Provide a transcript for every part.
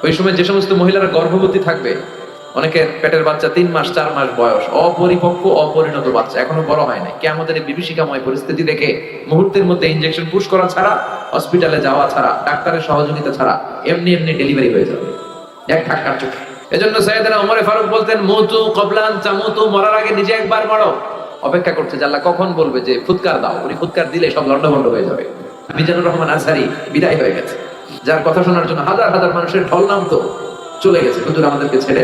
ওই সময় যে সমস্ত মহিলারা গর্ভবতী থাকবে, অনেকের পেটের বাচ্চা 3 মাস 4 মাস বয়স, অপরিপক্ক অপরিণত বাচ্চা, এখনো বড় হয় নাই, কিয়ামতের এই বিভীষিকাময় পরিস্থিতি দেখে মুহূর্তের মধ্যে ইনজেকশন পুশ করা ছাড়া, হসপিটালে যাওয়া ছাড়া, ডাক্তারের সহযোগিতা ছাড়া এমনি এমনি ডেলিভারি হয়ে যাবে এক ধাক্কার চোখে। এজন্য সাইয়েদনা ওমর ফারুক বলতেন, মুতু ক্বাবলা আন তামুতু, মরার আগে নিজে একবার মরো। অপেক্ষা করছে যে আল্লাহ কখন বলবে যে ফুৎকার দাও, উনি ফুৎকার দিলে সব লন্ডভন্ড হয়ে যাবে। মিজানুর রহমান আজহারী বিদায় হয়ে গেছে, যার কথা শোনার জন্য হাজার হাজার মানুষের ঢল নামতো, চলে গেছে। হুজুর আমাদেরকে ছেড়ে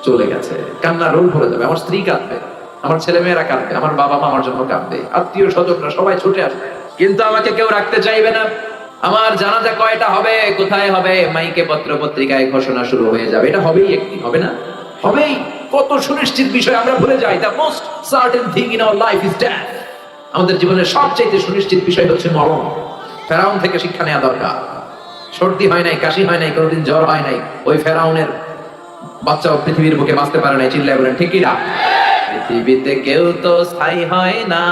চলে গেছে। কান্না রোল ভরে যাবে, আমার স্ত্রী কাঁদবে, আমার ছেলে মেয়েরা কাঁদবে, আমার বাবা মা আমার জন্য কাঁদবে, আত্মীয় স্বজনরা সবাই ছুটে আসবে, কিন্তু আমাকে কেউ রাখতে চাইবে না। আমার জানাজা কয়টা হবে, কোথায় হবে, মাইকে পত্র পত্রিকায় ঘোষণা শুরু হয়ে যাবে। এটা হবেই একদিন, হবে না? হবেই। কত সুনিশ্চিত বিষয় আমরা ভুলে যাই। The most certain thing in our life is death. আমাদের জীবনের সবচেয়ে সুনিশ্চিত বিষয় হচ্ছে মরণ। ফেরাউন থেকে শিক্ষা নেওয়া দরকার। সর্দি হয় নাই, কাশি হয় নাই, কোনোদিন জ্বর হয় নাই, ওই ফেরাউনের বাচ্চাও পৃথিবীর বুকে বাঁচতে পারে নাই। চিল্লায় বলেন ঠিক কি না? পৃথিবীতে কেউ তো স্থায়ী হয় না,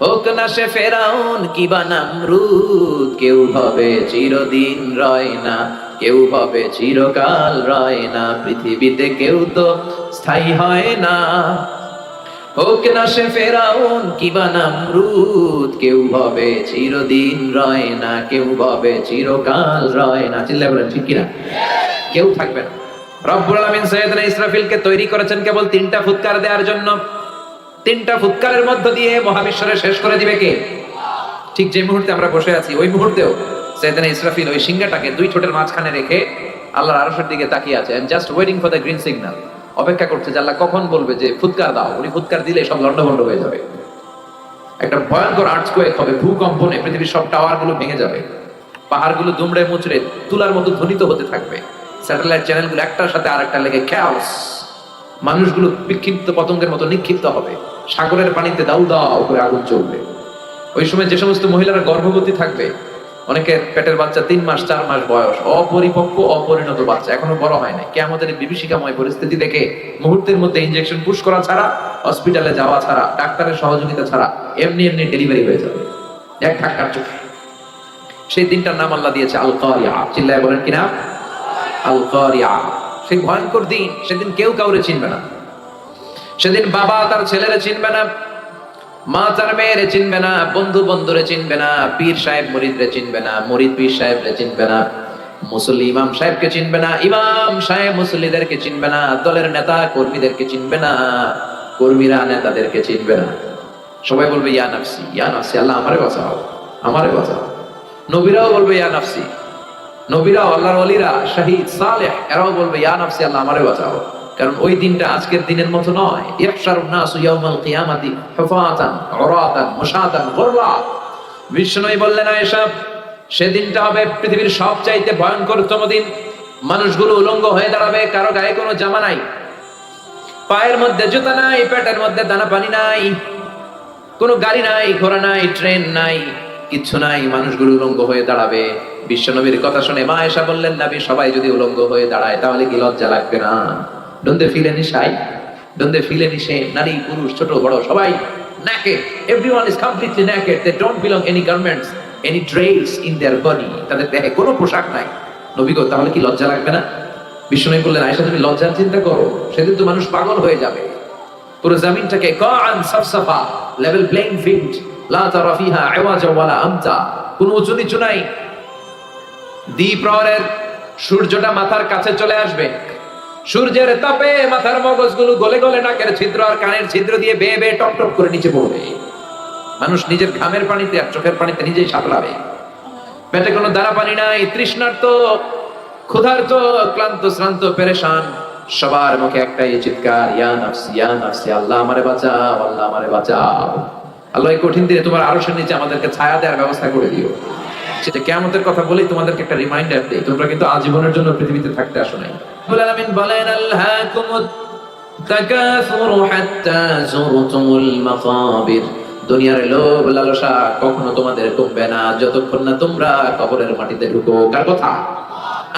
হোক না সে ফেরাউন কিবা নামরুদ, কেউ ভাবে চিরদিন রয় না, কেউ ভাবে চিরকাল রয় না। পৃথিবীতে কেউ তো স্থায়ী হয় না, হোক না সে ফেরাউন কিবা নামরুদ, কেউ ভাবে চিরদিন রয় না, কেউ ভাবে চিরকাল রয় না। চিল্লায় বলেন ঠিক কি না? কেউ থাকবে না। রব্বুল আলামিন সাইয়েদনা ইসরাফিলকে তৈরি করেছেন কেবল 3টা ফুৎকার দেওয়ার জন্য। 3টা ফুৎকারের মধ্য দিয়ে মহাবিশ্বরে শেষ করে দিবে কে? ঠিক যে মুহূর্তে আমরা বসে আছি, ওই মুহূর্তেও সাইয়েদনা ইসরাফিল ওই সিংহাটাকে 2 ঠোঁটের মাঝখানে রেখে আল্লাহর আরশের দিকে তাকিয়ে আছে, and just waiting for the green signal. অপেক্ষা করছে যে আল্লাহ কখন বলবে যে ফুৎকার দাও, উনি ফুৎকার দিলে সব লন্ডভন্ড হয়ে যাবে। একটা ভয়ঙ্কর আর্থকোয়েক হবে, ভূকম্পনে পৃথিবীর সব টাওয়ারগুলো ভেঙে যাবে, পাহাড়গুলো দুমড়ে মুচড়ে তুলার মতো ধ্বনিত হতে থাকবে, স্যাটেলাইট চ্যানেলগুলো একটার সাথে আরেকটা লেগে খ্যাওস, মানুষগুলো বিক্ষিপ্ত পতঙ্গের মতো নিক্ষিপ্ত হবে, সাগরের পানিতে দাউ দাউ করে আগুন চলবে। ওই সময় যে সমস্ত মহিলারা গর্ভবতী থাকবে, অনেকের পেটের বাচ্চা 3 মাস 4 মাস বয়স, অপরিপক্ক অপরিণত বাচ্চা, এখনো বড় হয় নাই, কিয়ামতের এই বিভীষিকাময় পরিস্থিতি দেখে মুহূর্তের মধ্যে ইনজেকশন পুশ করা ছাড়া, হসপিটালে যাওয়া ছাড়া, ডাক্তারের সহযোগিতা ছাড়া এমনি এমনি ডেলিভারি হয়ে যাবে এক ধাক্কার চোখে। সেই দিনটার নাম আল্লাহ দিয়েছে আল কারিয়া। চিল্লায় বলেন কি নাম? আল কারিয়া। সেই ভয়ঙ্কর দিন, সেদিন কেউ কাউরে চিনবে না। সেদিন বাবা তার ছেলেরে চিনবে না, মা তার মেয়েরে চিনবে না, বন্ধু বন্ধুরে চিনবে না, পীর সাহেব মুরিদরে চিনবে না, মুরিদ পীর সাহেবরে চিনবে না, মুসল্লি ইমাম সাহেবকে চিনবে না, ইমাম সাহেব মুসল্লিদেরকে চিনবে না, দলের নেতা কর্মীদেরকে চিনবে না, কর্মীরা নেতাদেরকে চিনবে না। সবাই বলবে ইয়া নাফসি, ইয়া নাফসি, আল্লাহ আমারে বাঁচাও, আমারে বাঁচাও। নবীরাও বলবে ইয়া নাফসি, নবীরাও, আল্লাহর ওলিরা, শহীদ সালেহ, এরাও বলবে ইয়া নাফসি, আল্লাহ আমারে বাঁচাও। কারণ ওই দিনটা আজকের দিনের মতো নয়। ইহশারুন নাসু ইয়াউমাল কিয়ামাতি হুফাতান উরাতান মুশাতান গুররা। বিষ্ণুই বললেন আয়েশা, সেদিনটা হবে পৃথিবীর সবচাইতে ভয়ঙ্করতম দিন। মানুষগুলো উলঙ্গ হয়ে দাঁড়াবে, কারো গায়ে কোনো জামা নাই, পায়ের মধ্যে জুতা নাই, পেটের মধ্যে দানা পানি নাই, কোনো গাড়ি নাই, ঘোড়া নাই, ট্রেন নাই, কিচ্ছু নাই, মানুষগুলো উলঙ্গ হয়ে দাঁড়াবে। বিশ্বনবীর কথা শুনে মা আয়েশা বললেন, নবী সবাই যদি উলঙ্গ হয়ে দাঁড়ায় তাহলে কি লজ্জা লাগবে না? Don't they feel any shy? Don't they feel any shame? নারী পুরুষ ছোট বড় সবাই naked. Everyone is completely naked. They don't belong any garments, any drapes in their body. তাদের দেহে কোনো পোশাক নাই। নবী গো, তাহলে কি লজ্জা লাগবে না? বিশ্বনবী বললেন, আয়েশা তুমি লজ্জার চিন্তা করো, সেদিন তো মানুষ পাগল হয়ে যাবে। পুরো জমিনটাকে কাআন সাফসাফা, লেভেল প্লেইং ফিল্ড, লা তারা ফিহা আওয়াজা ওয়ালা আমতা, কোনো উঁচু নিচু নাই। দ্বিপ্রহরের সূর্যটা মাথার কাছে চলে আসবে, সূর্যের তাপে মাথার মগজগুলো গলে গলে নাকের ছিদ্র আর কানের ছিদ্র দিয়ে বেয়ে বেয়ে টপ টপ করে নিচে পড়বে। মানুষ নিজের ঘামের পানিতে আর চোখের পানিতে নিজেই সাঁতরাবে। পেটে কোনো দানা পানি নাই, তৃষ্ণার্ত, ক্ষুধার্ত, ক্লান্ত শ্রান্ত পেরেশান, সবার মুখে একটাই চিৎকার, ইয়া নাফসি, ইয়া নাফসি, আল্লাহ আমারে বাঁচাও, আল্লাহ আমারে বাঁচাও। আল্লাহ এই কঠিন দিনে তোমার আরশের নিচে আমাদেরকে ছায়া দেওয়ার ব্যবস্থা করে দিও। সেটা কিয়ামতের কথা বলেই তোমাদেরকে একটা রিমাইন্ডার দেই, তোমরা কিন্তু আজীবনের জন্য পৃথিবীতে থাকতে আসো নাই। রব্বুল আলামিন বলেন, আলহাকুমুত তাকাসুরু হাত্তা যুরতুমুল মাকাবির। দুনিয়ার লোভ লালসা কখনো তোমাদের কমবে না যতক্ষণ না তোমরা কবরের মাটিতে ঢুকো। কার কথা?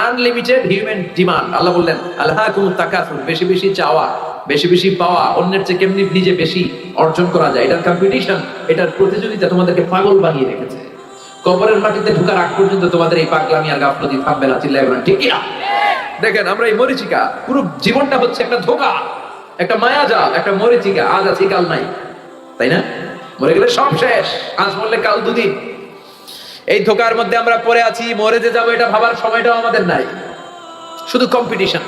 Unlimited human demand. আল্লাহ বললেন, আলহাকুমুত তাকাসুর, বেশি বেশি চাওয়া, বেশি বেশি পাওয়া, অন্যের চেয়ে কেমনি নিজে বেশি অর্জন করা যায়, এটার কম্পিটিশন, এটার প্রতিযোগিতা তোমাদেরকে পাগল বানিয়ে রেখেছে। কবরের মাটিতে ঢোকার আগ পর্যন্ত তোমাদের এই পাগলামি আর গাফলতি থামবে না। চিল্লায় বলেন ঠিক কিনা? দেখেন আমরা এই মরিচিকা, পুরো জীবনটা হচ্ছে একটা ধোঁকা, একটা মায়াজাল, একটা মরিচিকা। আজ আছি কাল নাই, তাই না? মরে গেলে সব শেষ, আজ মরলে কাল দুদিন। এই ধোঁকার মধ্যে আমরা পড়ে আছি, মরে যে যাবো এটা ভাবার সময়টাও আমাদের নাই। শুধু কম্পিটিশন,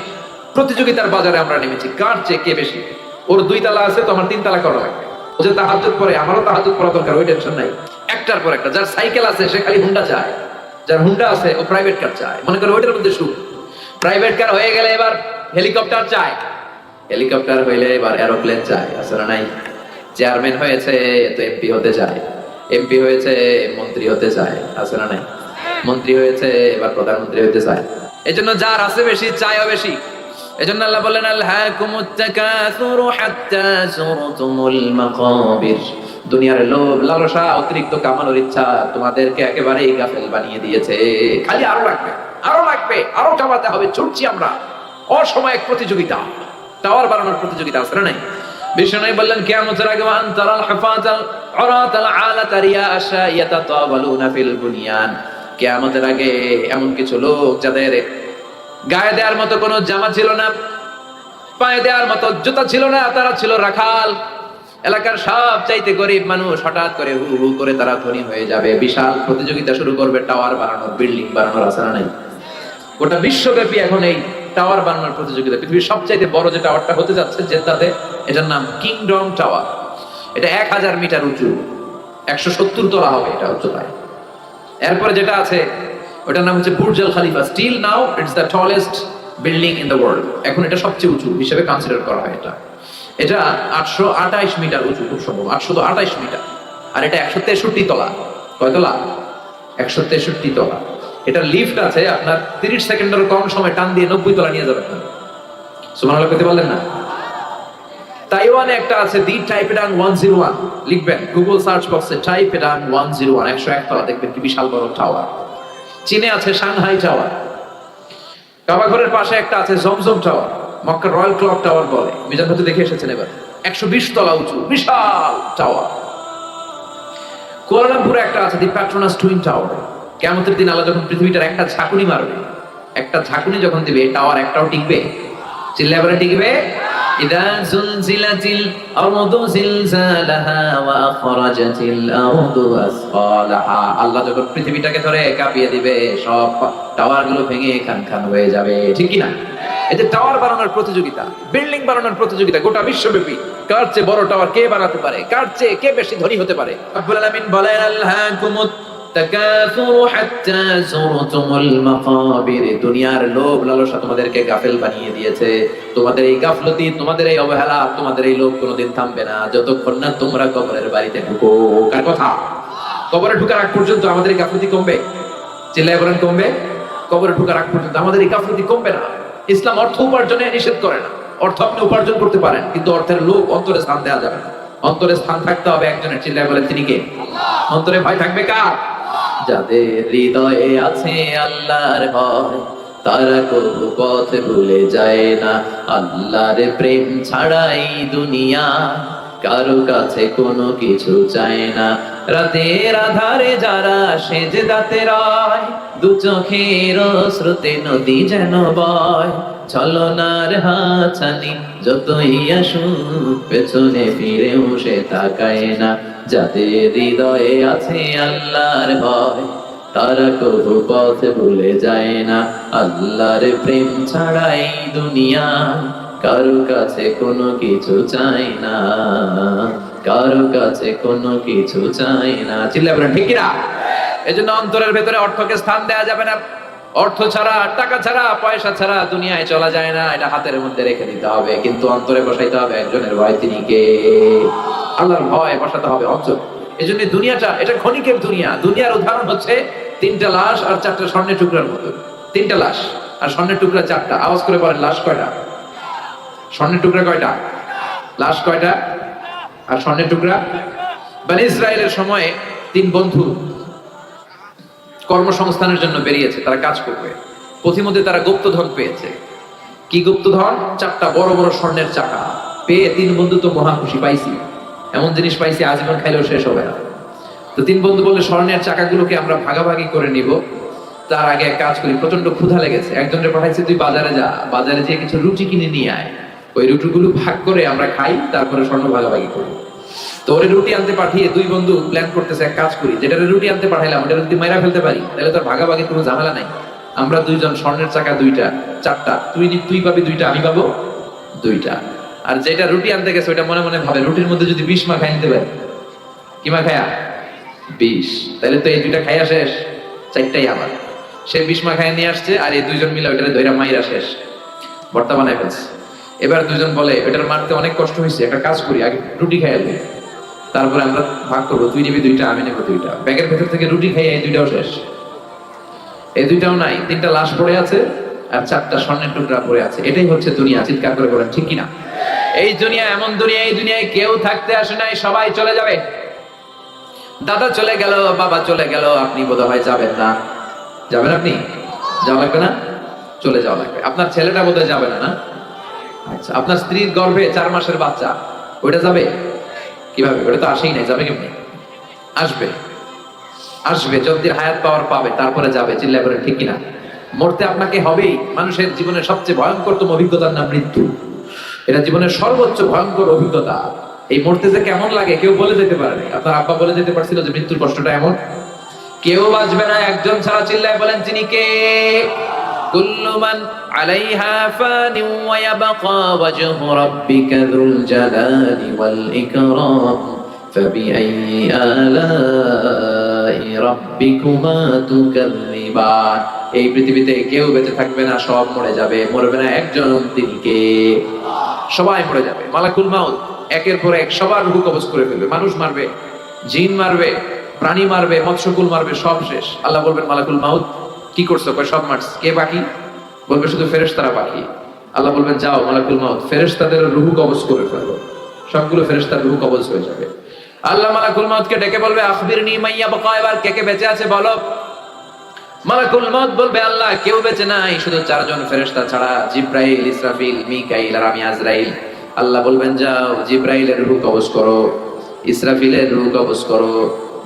প্রতিযোগিতার বাজারে আমরা নেমেছি, কার চেয়ে কে বেশি। ওর 2 তালা আছে তো আমার 3 তালা করা লাগবে, ও যে তাহাজ্জুদ পড়ে আমারও তাহাজ্জুদ পড়া দরকার, ওই টেনশন নাই। একটার পর একটা, যার সাইকেল আছে সে খালি হুন্ডা চায়, যার হুন্ডা আছে ও প্রাইভেট কার চায়, মনে করে ওইটার মধ্যে সুখ। প্রাইভেট কার হয়ে গেলে এবার হেলিকপ্টার চায়, হেলিকপ্টার হইলে এবার এরোপ্লেন চায়, আছে না নাই? চেয়ারম্যান হয়েছে তো এমপি হতে চায়, এমপি হয়েছে মন্ত্রী হতে চায়, আছে না নাই? মন্ত্রী হয়েছে এবার প্রধানমন্ত্রী হতে চায়। এজন্য যার আছে বেশি চায়ও বেশি। এজন্য আল্লাহ বলেন আলহাকুমুত তাকাসুরু হাত্তা যুরতুমুল মাকাবির। দুনিয়ার লোভ লালসা অতিরিক্ত কামানোর ইচ্ছা তোমাদেরকে একেবারেই গাফেল বানিয়ে দিয়েছে। খালি আরো লাগবে, আরো লাগবে, আরো কামাতে হবে, ছুটছি আমরা। অসময়ে প্রতিযোগিতা, টাওয়ার বানানোর প্রতিযোগিতা, আছে না নাই? বিষ্ণু বললেন কিয়ামতের আগে ওয়ান তারাল হাফাতাল উরাতাল আলাতা রিয়াশা ইয়াতাতাওয়ালুনা ফিল বুনিয়ান। কিয়ামতের আগে এমন কিছু লোক যাদের গায়ে দেওয়ার মতো কোনো জামা ছিল না, পায়ে দেওয়ার মতো জুতা ছিল না, তারা ছিল রাখাল। এলাকার সব চাইতে গরিব মানুষ হঠাৎ করে হু হু করে তারা ধনী হয়ে যাবে। বিশাল প্রতিযোগিতা শুরু করবে টাওয়ার বানানোর, বিল্ডিং বানানোর, আছে না নাই? গোটা বিশ্বব্যাপী এখন এই টাওয়ার বানানোর প্রতিযোগিতা। পৃথিবীর সবচাইতে বড় যে টাওয়ারটা হতে যাচ্ছে জেদ্দাতে, এটার নাম কিংডম টাওয়ার। এটা 1000 মিটার উঁচু, 170 তলা হবে এটা উচ্চতায়। এরপরে যেটা আছে ওটার নাম হচ্ছে Burj Al Khalifa. Still now it's the tallest building in the world. এখন এটা সবচেয়ে উঁচু হিসেবে কনসিডার করা হয়। এটা 828 মিটার উঁচু, খুব সম্ভব 828 মিটার। আর এটা 163 তলা। কয় তলা? 163 তলা। এটা লিফট আছে, আপনার 30 সেকেন্ডের কম সময় টান দিয়ে 90 তলা নিয়ে যাবেন। সুবহানাল্লাহ পেতে পারলেন না? তাইওয়ানে একটা আছে দি টাইপেডাং 101, লিখবেন গুগল সার্চ বক্সে টাইপেডাং 101, 101 তলা, দেখবেন কি বিশাল বড় টাওয়ার। চীনে আছে সাংহাই টাওয়ার। কাবা ঘরের পাশে একটা আছে জমজম টাওয়ার, মক্কার রয়্যাল ক্লক টাওয়ার বলে। মিজান ভাই দেখে এসেছেন এবার, 120 তলা উঁচু বিশাল টাওয়ার। কুয়ালালামপুরে একটা আছে দি প্যাট্রোনাস টুইন টাওয়ার। কিয়ামতের দিন আল্লাহ যখন পৃথিবীটার একটা ঝাঁকুনি মারবে, একটা ঝাঁকুনি যখন দিবে, টাওয়ার একটাও টিকবে? চিল্লায় বলে টিকবে? ইদা জুলজিলাতিল আরদু জিলজালাহা ওয়া আখরাজাতিল আরদু আসফালাহা। আল্লাহ যখন পৃথিবীটাকে ধরে কাঁপিয়ে দিবে, সব টাওয়ার গুলো ভেঙে খান হয়ে যাবে, ঠিক কি না? এই যে টাওয়ার বানানোর প্রতিযোগিতা, বিল্ডিং বানানোর প্রতিযোগিতা গোটা বিশ্বব্যাপী, কার চেয়ে বড় টাওয়ার কে বানাতে পারে, কার চেয়ে কে বেশি ধনী হতে পারে। রব্বুল আলামিন বলেন আলহাকুমুত তাকাসুরু হাত্তা যুরতুমুল মাকাবির। দুনিয়ার লোভ লালসা তোমাদেরকে গাফেল বানিয়ে দিয়েছে। তোমাদের এই গাফলতি, তোমাদের এই অবহেলা, তোমাদের এই লোভ কোনোদিন থামবে না যতক্ষণ না তোমরা কবরের বাড়িতে ঢুকো। কার কথা? কবরে ঢোকার আগ পর্যন্ত আমাদের এই গাফলতি কমবে? চিল্লায় বলেন কমবে? কবরে ঢোকার আগ পর্যন্ত আমাদের এই গাফলতি কমবে না। ইসলাম অর্থ উপার্জনে নিষেধ করে না। অর্থ আপনি উপার্জন করতে পারেন, কিন্তু অর্থের লোভ অন্তরে স্থান দেওয়া যাবে না। অন্তরে স্থান থাকতে হবে একজনের। চিল্লায় বলেন তিনি কে? অন্তরে ভয় থাকবে কার? যাদের হৃদয়ে আছে আল্লাহর ভয়, তারা কবু পথ ভুলে যায় না। আল্লাহর প্রেম ছাড়াই দুনিয়া কারো কাছে কোনো কিছু চায় না। রাতের আধারে যারা সেজদাতে রয়, দু চোখের স্রোতে নদী যেন বয়। ছলনার হাতছানি যতই আসুক, পেছনে ফিরেও সে তাকায় না। যাদের হৃদয়ে আছে আল্লাহর ভয়, তারা কবু পথ ভুলে যায় না। আল্লাহর প্রেম ছাড়াই দুনিয়া কারো কাছে কোনো কিছু চাই না, কারো কাছে কোনো কিছু চাই না। চিল্লায় বলেন ঠিক কিনা? এজন্য অন্তরের ভেতরে অর্থকে স্থান দেয়া যাবে না। অর্থ ছাড়া, টাকা ছাড়া, পয়সা ছাড়া দুনিয়ায় চলা যায় না। এটা হাতের মধ্যে রেখে দিতে হবে, কিন্তু অন্তরে বসাইতে হবে একজনের ভয়। তিনি কে? আল্লাহর ভয় বসাতে হবে অন্তর। এজন্য দুনিয়াটা, এটা ক্ষণিকের দুনিয়া। দুনিয়ার উদাহরণ হচ্ছে 3টা লাশ আর 4টা স্বর্ণের টুকরার মতো। 3টা লাশ আর স্বর্ণের টুকরা 4টা। আওয়াজ করে বলেন লাশ কয়টা? স্বর্ণের টুকরা কয়টা? লাশ কয়টা? আর স্বর্ণের টুকরা? বনি ইসরায়েলের সময়ে 3 বন্ধু কর্মসংস্থানের জন্য বেরিয়েছে, তারা কাজ করবে। পথিমধ্যে তারা গুপ্তধন পেয়েছে। কি গুপ্তধন? 4টা বড় বড় স্বর্ণের চাকা পেয়ে 3 বন্ধু তো মহা খুশি, পাইছি, এমন জিনিস পাইছি আজীবন খাইলেও শেষ হবে না। তো তিন বন্ধু বললে স্বর্ণের চাকাগুলোকে আমরা ভাগাভাগি করে নিব, তার আগে এক কাজ করি, প্রচন্ড ক্ষুধা লেগেছে, একজনের পাঠাইছে তুই বাজারে যা, বাজারে যেয়ে কিছু রুটি কিনে নিয়ে আয়, ওই রুটিগুলো ভাগ করে আমরা খাই, তারপরে স্বর্ণ ভাগাভাগি করি। তো ওরে রুটি আনতে পাঠিয়ে দুই বন্ধু প্ল্যান করতেছে এক কাজ করি, যেটা রুটি আনতে পাঠাইলাম ওটা যদি মাইরা ফেলতে পারি তাহলে তোর ভাগাভাগি কোনো ঝামেলা নাই। আমরা দুইজন স্বর্ণের চাকা দুইটা, চারটা, তুই পাবি দুইটা, আমি পাবো দুইটা। আর যেটা রুটি আনতে গেছে ওইটা মনে মনে ভাবে রুটির মধ্যে যদি 20 মাখাই নিতে পারি, কি মাখায়া 20, তাহলে তো এই দুইটা খাইয়া শেষ, চারটাই আমার। সে 20 মাখায় নিয়ে আসছে, আর এই দুইজন মিলে ওইটারে ধইরা মাইরা শেষ, ভর্তা বানায় ফেলছে। এবার দুইজন বলে এটার মারতে অনেক কষ্ট হয়েছে, একটা কাজ করি আগে রুটি খাইয়া দিই, তারপরে আমরা ভাগ করবো, তুই নিবি দুইটা, আমি নেবো দুইটা। ব্যাগের ভেতর থেকে রুটি খাইয়া এই দুইটাও শেষ, এই দুইটাও নাই, তিনটা লাশ পড়ে আছে আর চারটা স্বর্ণের টুকরা পড়ে আছে। এটাই হচ্ছে দুনিয়া। চিৎকার করে বলেন ঠিক কিনা? এই দুনিয়া এমন দুনিয়া, এই দুনিয়ায় কেউ থাকতে আসে নাই, সবাই চলে যাবে। দাদা চলে গেল, বাবা চলে গেল, আপনি বোধহয় যাবেন না। যাবেন? আপনি যাওয়া লাগবে না? চলে যাওয়া লাগবে। আপনার ছেলেটা বোধহয় যাবে না, না? আচ্ছা, আপনার স্ত্রীর গর্ভে 4 মাসের বাচ্চা, ওইটা যাবে কিভাবে? ওটা তো আসেই নাই, যাবে কেমনি? আসবে, আসবে যতদিন হায়াত পাওয়ার পাবে, তারপরে যাবে। চিল্লায় বলেন ঠিক কিনা? মরতে আপনাকে হবেই। মানুষের জীবনের সবচেয়ে ভয়ঙ্করতম অভিজ্ঞতার নাম মৃত্যু। এটা জীবনের সর্বোচ্চ ভয়ঙ্কর অভিজ্ঞতা। এই মরতে যে কেমন লাগে কেউ বলে যেতে পারে না। আপনার আব্বা বলে যেতে পারছিল যে মৃত্যুর কষ্টটা এমন? কেউ বাঁচবে না, একজন ছাড়া। চিল্লায় বলেন তিনি কে? কুল্লু মান আলাইহা ফানি ওয়া ইয়াবকা ওয়াজহু রাব্বিকা যুল জালালি ওয়াল ইকরাম ফাবিআইয়ি আলাই রাব্বিকুমা তুকাযযিবান। এই পৃথিবীতে কেউ বেঁচে থাকবে না, সব মরে যাবে। মরবে না একজন, তিনি কে? সবাই মরে যাবে। মালাকুল মাউত একের পর এক সবার রূহ কবজ করে ফেলবে। মানুষ মারবে, জিন মারবে, প্রাণী মারবে, মৎস্যকুল মারবে, সব শেষ। আল্লাহ বলবেন মালাকুল মাউত কি করছো? কয় সব মারছ। কে বাকি? বলবে শুধু ফেরেশতারা বাকি। আল্লাহ বলবেন যাও মালাকুল মাউত ফেরেশতাদের রূহ কবজ করে ফেলো। সবগুলো ফেরেশতার রূহ কবজ হয়ে যাবে। আল্লাহ মালাকুল মাউতকে ডেকে বলবে আখবিরনি মাইয়া বাকা, এবার কে কে বেঁচে আছে বলো। মালাকুল মাউত বলবে আল্লাহ কেউ বেঁচে নাই, শুধু 4 জন ফেরেশতা ছাড়া, জিব্রাইল, ইসরাফিল, মিকাইল আর আমি আজরাইল। আল্লাহ বলবেন যাও জিব্রাইলের রূহ কবজ করো, ইসরাফিলের রূহ কবজ করো,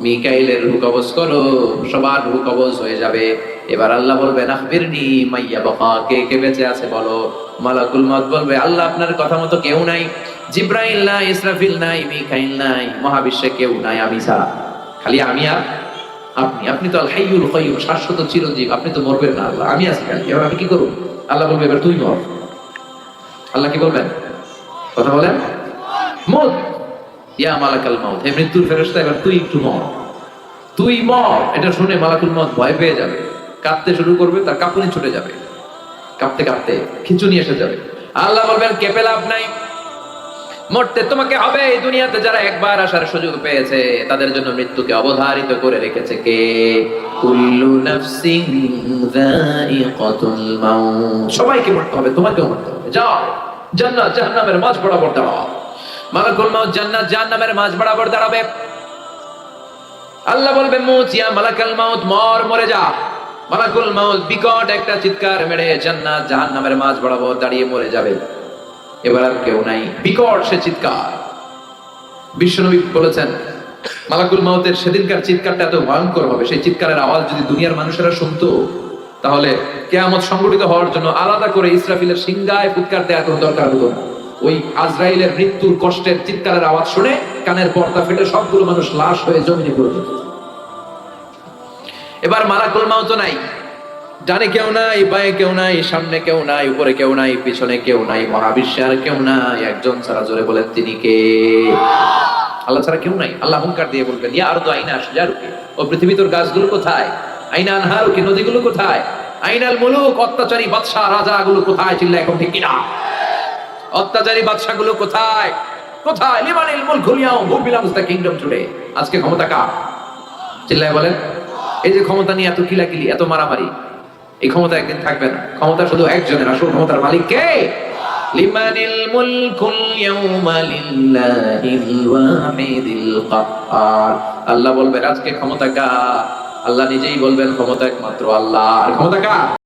মিকাইলের রূহ কবজ করো, সবার রূহ কবজ হয়ে যাবে। এবার আল্লাহ বলবেন আখবিরনি মাইয়া বাকা, কে কে বেঁচে আছে বলো। মালাকুল মাউত বলবে আল্লাহ আপনার কথা মতো কেউ নাই, জিব্রাইল নাই, ইসরাফিল নাই, মিকাইল নাই, মহাবিশ্বে কেউ নাই আমি ছাড়া, খালি আমি আর আপনি। আপনি তো আল হাইয়ুল কাইয়ুম, শাশ্বত চিরঞ্জীব, আপনি তো মরবেন না আল্লাহ, আমি আছি খালি। এবার আমি কি করব? আল্লাহ বলবে এবার তুই মর। আল্লাহ কি বলবেন? কথা বলেন। মত ইয়া মালাকাল মাউত, হে মৃত্যুর ফেরেশতা এবার তুই একটু মর, তুই মর। এটা শুনে মালাকুল মাউত ভয় পেয়ে যাবে, কাঁদতে শুরু করবে, তার কাঁপুনি ছুটে যাবে, কাঁপতে কাঁপতে খিঁচুনি এসে যাবে। আল্লাহ বলবেন কেঁপে লাভ নাই, মরতে তোমাকে হবে। এই দুনিয়াতে যারা একবার আসার সুযোগ পেয়েছে তাদের জন্য মৃত্যুকে অবধারিত করে রেখেছে কে? কুল্লু নাফসিন যায়িকাতুল মাউত, সবাইকে মরতে হবে, তোমাকেও মরতে হবে। যাও জান্নাত জাহান্নামের মাঝ বরাবর দাঁড়াও। মালাকুল মাউত জান্নাত জাহান্নামের মাঝ বরাবর দাঁড়াবে। আল্লাহ বলবে মুত ইয়া মালাকুল মাউত, মর, মরে যা। মালাকুল মাউত বিকট একটা চিৎকার মেরে জান্নাত জাহান্নামের মাঝ বরাবর দাঁড়িয়ে মরে যাবে। এবার আর কেউ নাই, বিকট সে চিৎকার। বিশ্বনবী বলেছেন মালাকুল মাউতের সেদিনকার চিৎকারটা এত ভয়ঙ্কর হবে, সেই চিৎকারের আওয়াজ যদি দুনিয়ার মানুষেরা শুনতো তাহলে কিয়ামত সংঘটিত হওয়ার জন্য আলাদা করে ইসরাফিলের সিংহায় ফুৎকার দেওয়ার কোনো দরকার হতো না। ওই আজরাইলের মৃত্যুর কষ্টের চিৎকারের আওয়াজ শুনে কানের পর্দা ফেটে সবগুলো মানুষ লাশ হয়ে জমিনে পড়ে যেত। এবার মালাকুল মাউত নাই, ডানে কেউ নাই, বাঁয়ে কেউ নাই, সামনে কেউ নাই, উপরে কেউ নাই, পিছনে কেউ নাই, মহাবিশ্বে আর কেউ নাই, একজন ছাড়া। জোরে বলেন তিনি কে? আল্লাহ ছাড়া কেউ নাই। আল্লাহ হুঙ্কার দিয়ে বলবেন ইয়া আরদু আইনা আশজারুকি, ও পৃথিবী তোর গাছগুলো কোথায়? আইনা আনহারুকি, নদীগুলো কোথায়? আইনাল মুলুক, অত্যাচারী বাদশা রাজাগুলো কোথায়? চিল্লা এখন ঠিক কিনা? অত্যাচারী বাদশাগুলো কোথায়? কোথায়? লিমানিল মুলকুল ইয়াউম, who belongs the kingdom today. আজকে ক্ষমতা কার? চিল্লায় বলেন। এই যে ক্ষমতা নিয়ে এত কিলাকিলি, এত মারামারি, এই ক্ষমতা একদিন থাকবে না। ক্ষমতা শুধু একজনের, আসল ক্ষমতার মালিক কে? লিমানিল মুলকুল ইয়াউমা লিল্লাহিল ওয়াহিদিল কাহ্হার। আল্লাহ বলবেন আজকে ক্ষমতা কার? আল্লাহ নিজেই বলবেন ক্ষমতা একমাত্র আল্লাহর। ক্ষমতা কার?